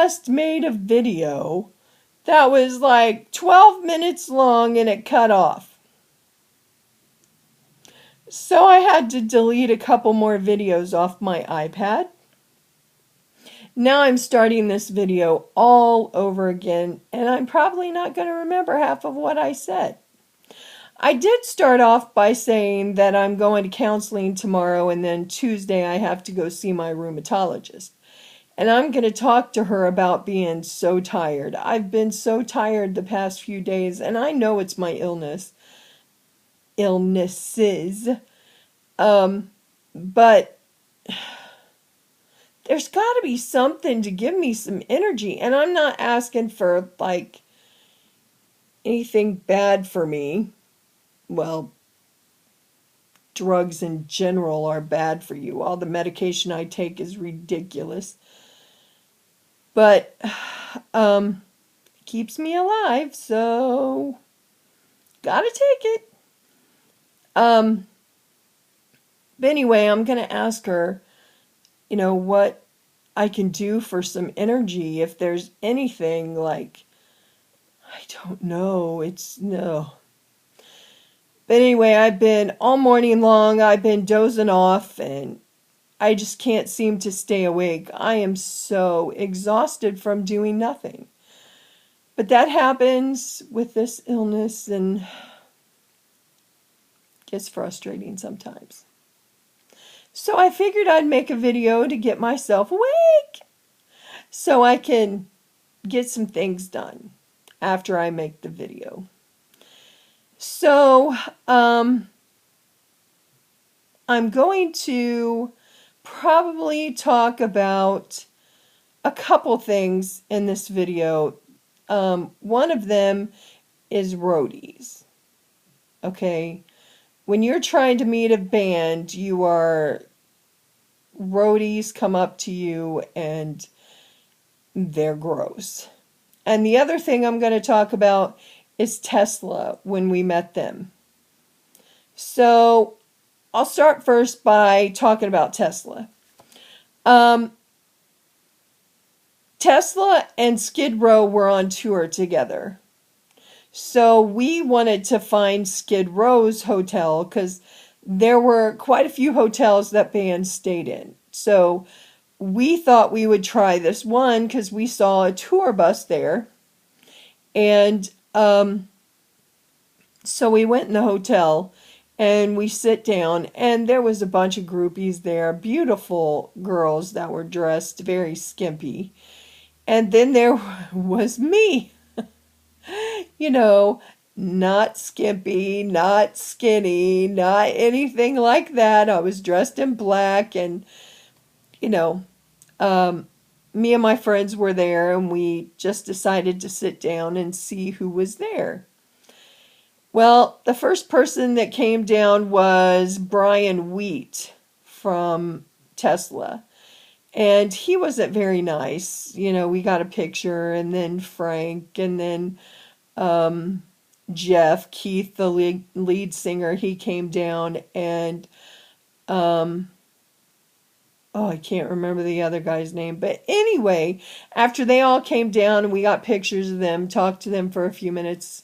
just made a video that was like 12 minutes long and it cut off. So I had to delete a couple more videos off my iPad. Now I'm starting this video all over again, and I'm probably not going to remember half of what I said. I did start off by saying that I'm going to counseling tomorrow, and then Tuesday I have to go see my rheumatologist. And I'm going to talk to her about being so tired. I've been so tired the past few days, and I know it's my illnesses. But there's got to be something to give me some energy. And I'm not asking for, like, anything bad for me. Well, drugs in general are bad for you. All the medication I take is ridiculous. But it keeps me alive, so gotta take it. But anyway, I'm gonna ask her, what I can do for some energy. If there's anything, like, I don't know. No. But anyway, I've been all morning long, I've been dozing off, and I just can't seem to stay awake. I am so exhausted from doing nothing. But that happens with this illness, and it gets frustrating sometimes. So I figured I'd make a video to get myself awake so I can get some things done after I make the video. So I'm going to probably talk about a couple things in this video. One of them is roadies. Okay, when you're trying to meet a band, roadies come up to you and they're gross. And the other thing I'm going to talk about is Tesla, when we met them. So I'll start first by talking about Tesla. Tesla and Skid Row were on tour together. So we wanted to find Skid Row's hotel because there were quite a few hotels that bands stayed in. So we thought we would try this one because we saw a tour bus there. And so we went in the hotel and we sit down, and there was a bunch of groupies there, beautiful girls that were dressed very skimpy. And then there was me, not skimpy, not skinny, not anything like that. I was dressed in black, and, me and my friends were there, and we just decided to sit down and see who was there. Well, the first person that came down was Brian Wheat from Tesla. And he wasn't very nice. We got a picture, and then Frank, and then Jeff, Keith, the lead singer, he came down, and I can't remember the other guy's name. But anyway, after they all came down and we got pictures of them, talked to them for a few minutes,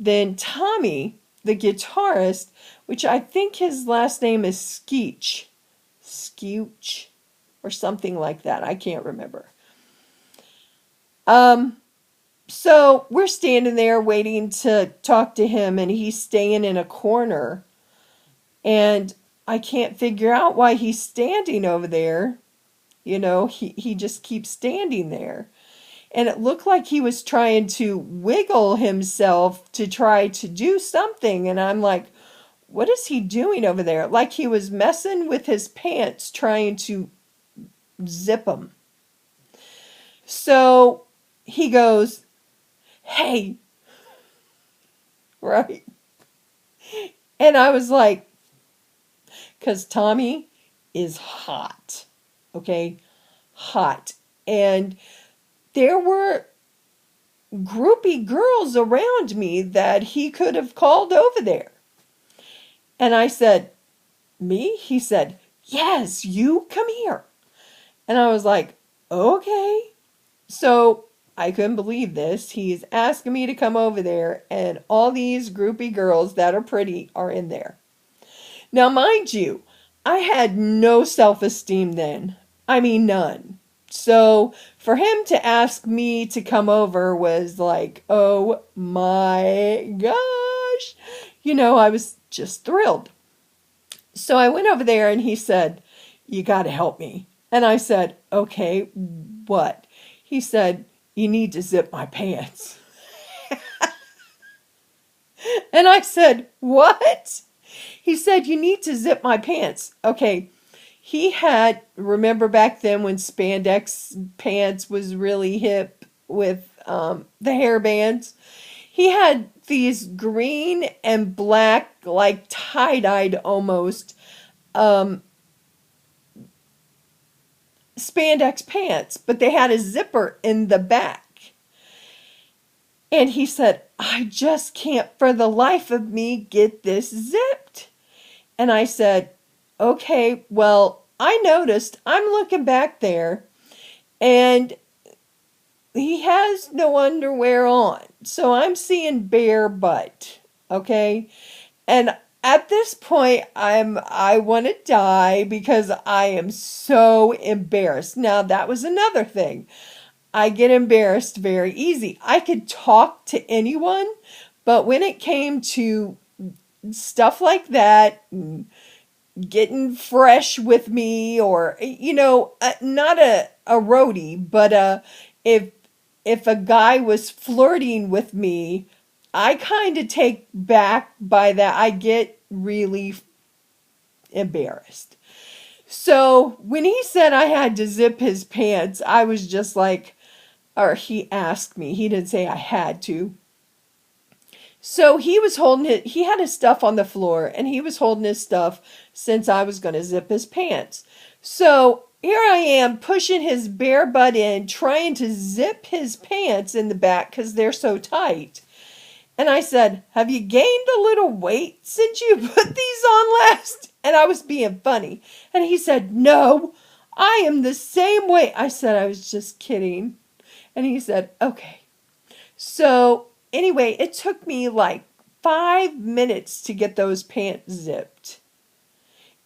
then Tommy, the guitarist, which I think his last name is Skeech, or something like that. I can't remember. So we're standing there waiting to talk to him, and he's staying in a corner. And I can't figure out why he's standing over there. He just keeps standing there. And it looked like he was trying to wiggle himself to try to do something. And I'm like, what is he doing over there? Like he was messing with his pants, trying to zip them. So he goes, "Hey," right? And I was like, because Tommy is hot, okay? Hot. And there were groupie girls around me that he could have called over there. And I said, "Me?" He said, "Yes, you come here." And I was like, Okay. So I couldn't believe this. He's asking me to come over there, and all these groupie girls that are pretty are in there. Now, mind you, I had no self esteem then. I mean, none. So for him to ask me to come over was like, oh my gosh. I was just thrilled. So I went over there and he said, you got to help me. And I said, okay, what? He said, you need to zip my pants. And I said, what? He said, you need to zip my pants. Okay. He had, remember back then when spandex pants was really hip with the hair bands? He had these green and black, like tie-dyed almost, um, spandex pants, but they had a zipper in the back. And he said, I just can't for the life of me get this zipped. And I said, okay, well, I noticed, I'm looking back there, and he has no underwear on. So I'm seeing bare butt, okay? And at this point, I want to die because I am so embarrassed. Now, that was another thing. I get embarrassed very easy. I could talk to anyone, but when it came to stuff like that, getting fresh with me, or not a roadie, but if a guy was flirting with me, I kind of take back by that. I get really embarrassed. So when he said I had to zip his pants, I was just like, or he asked me, he didn't say I had to. So he was holding it, he had his stuff on the floor, and he was holding his stuff since I was going to zip his pants. So here I am pushing his bare butt in, trying to zip his pants in the back because they're so tight. And I said, have you gained a little weight since you put these on last? And I was being funny. And he said, no, I am the same weight. I said, I was just kidding. And he said, okay. So anyway, it took me like 5 minutes to get those pants zipped.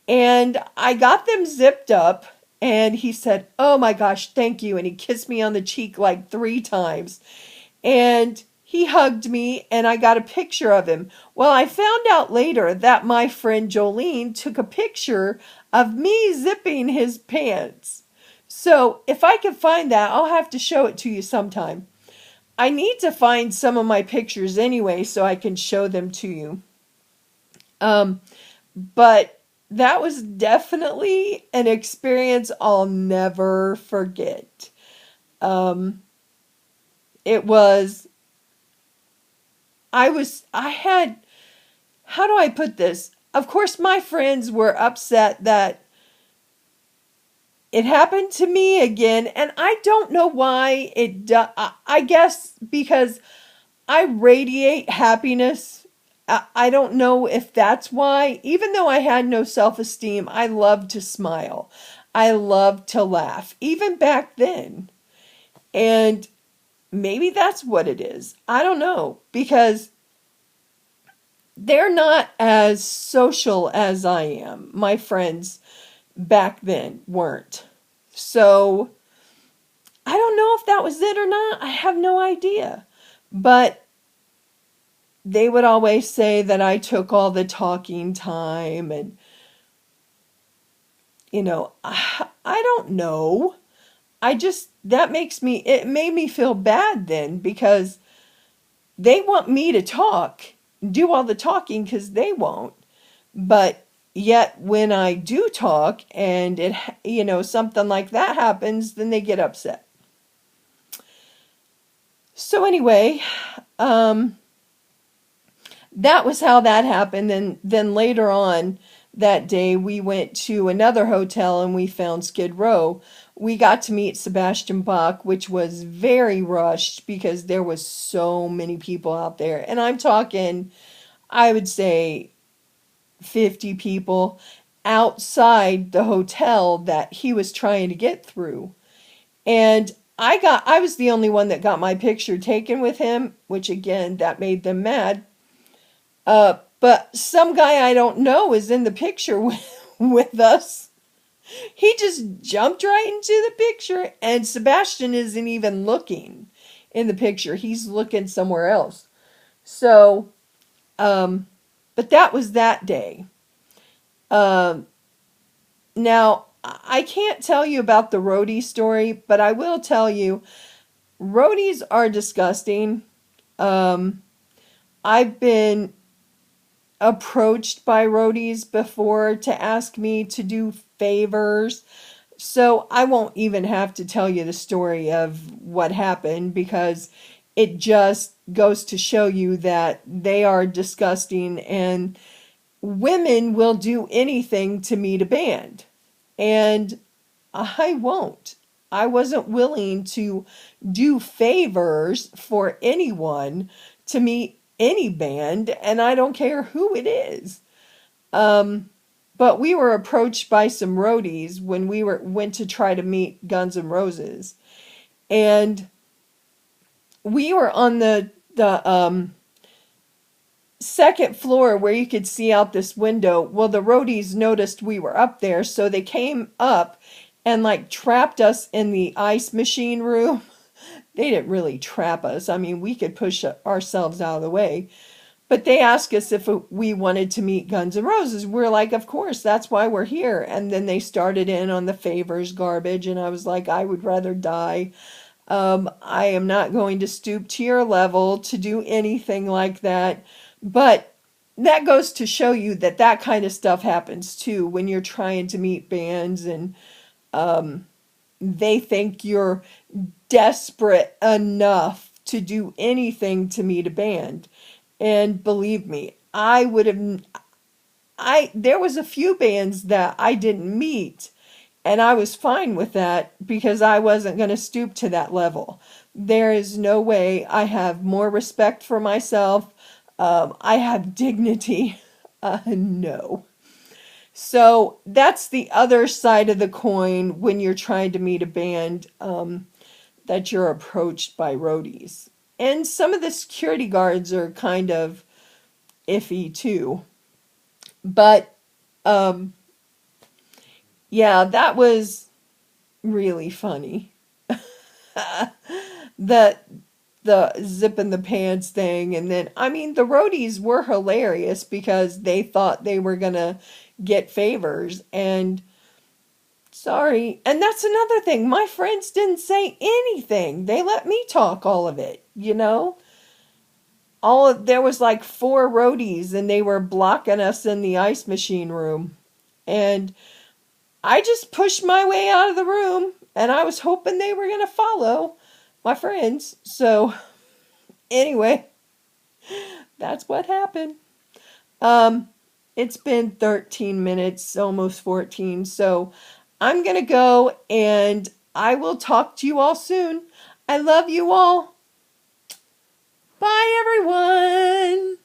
And I got them zipped up, and he said, oh my gosh, thank you. And he kissed me on the cheek like 3 times. And he hugged me, and I got a picture of him. Well, I found out later that my friend Jolene took a picture of me zipping his pants. So if I can find that, I'll have to show it to you sometime. I need to find some of my pictures anyway so I can show them to you. But that was definitely an experience I'll never forget. It was, I had, how do I put this? Of course, my friends were upset that it happened to me again, and I don't know why it does. I guess because I radiate happiness. I don't know if that's why. Even though I had no self-esteem, I loved to smile. I loved to laugh, even back then. And maybe that's what it is. I don't know, because they're not as social as I am. My friends back then weren't. So I don't know if that was it or not. I have no idea. But they would always say that I took all the talking time, and I don't know. It made me feel bad then, because they want me to talk, do all the talking, because they won't. But yet when I do talk and something like that happens, then they get upset. So anyway, that was how that happened. And then later on that day, we went to another hotel and we found Skid Row. We got to meet Sebastian Bach, which was very rushed because there was so many people out there. And I'm talking, I would say 50 people outside the hotel that he was trying to get through. And I was the only one that got my picture taken with him, which again, that made them mad. But some guy I don't know is in the picture with us. He just jumped right into the picture, and Sebastian isn't even looking in the picture. He's looking somewhere else. So, but that was that day. Um, Now, I can't tell you about the roadie story, but I will tell you, roadies are disgusting. Um, I've been approached by roadies before to ask me to do favors. So I won't even have to tell you the story of what happened because it just goes to show you that they are disgusting and women will do anything to meet a band. And I won't. I wasn't willing to do favors for anyone to meet any band, and I don't care who it is. But we were approached by some roadies when we went to try to meet Guns N' Roses, and we were on the second floor where you could see out this window. Well, the roadies noticed we were up there, so they came up and like trapped us in the ice machine room. They didn't really trap us. I mean, we could push ourselves out of the way. But they asked us if we wanted to meet Guns N' Roses. We're like, of course, that's why we're here. And then they started in on the favors garbage, and I was like, I would rather die. I am not going to stoop to your level to do anything like that. But that goes to show you that that kind of stuff happens too when you're trying to meet bands and they think you're desperate enough to do anything to meet a band. And believe me, I would have there was a few bands that I didn't meet and I was fine with that because I wasn't going to stoop to that level. There is no way. I have more respect for myself. I have dignity. No. So that's the other side of the coin when you're trying to meet a band that you're approached by roadies. And some of the security guards are kind of iffy too. But yeah, that was really funny. the the zip in the pants thing, and then I mean the roadies were hilarious because they thought they were gonna get favors, and sorry, and that's another thing, my friends didn't say anything. They let me talk all of it, you know. There was like four roadies and they were blocking us in the ice machine room, and I just pushed my way out of the room, and I was hoping they were going to follow my friends. So, anyway, that's what happened. Um, it's been 13 minutes, almost 14. So, I'm going to go and I will talk to you all soon. I love you all. Bye, everyone.